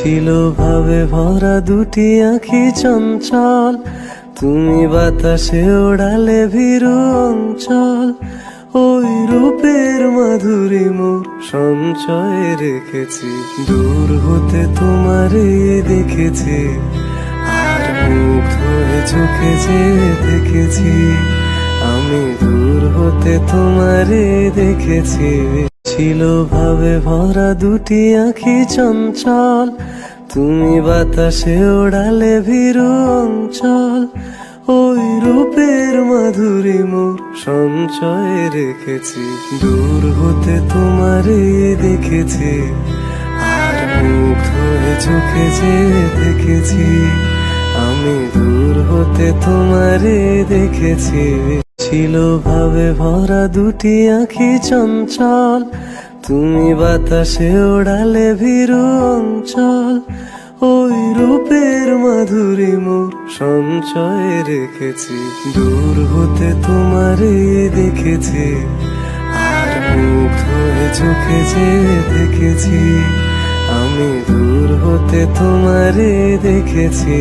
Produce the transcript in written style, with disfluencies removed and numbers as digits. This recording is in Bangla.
ছিল ভাবে ভরা দুটি আঁখি চঞ্চল, তুমি বাতাসে ওড়ালে ভীরু অঞ্চল। ওই রূপের মাধুরী মোর সঞ্চয়ে রেখেছি, দূর হতে তোমারে দেখেছি, আর মুগ্ধ হয়ে চোখে যে দেখেছি। আমি দূর হতে তোমারে দেখেছি। ছিল ভাবে ভরা দুটি আঁখি চঞ্চল, তুমি বাতাসে ওড়ালে ভীরু অঞ্চল। ওই রূপের মাধুরী মোর সঞ্চয়ে রেখেছি, দূর হতে তোমারে দেখেছি, আর মুগ্ধ হয়ে চোখে যে দেখেছি। আমি দূর হতে তোমারে দেখেছি। ছিল ভাবে ভরা দুটি আঁখি চঞ্চল, তুমি বাতাসে ওড়ালে ভীরু অঞ্চল। ওই রূপের মাধুরী মোর সঞ্চয়ে রেখেছি, দূর হতে তোমারে দেখেছি, আর মুগ্ধ হয়ে চোখে যে দেখেছি। আমি দূর হতে তোমারে দেখেছি।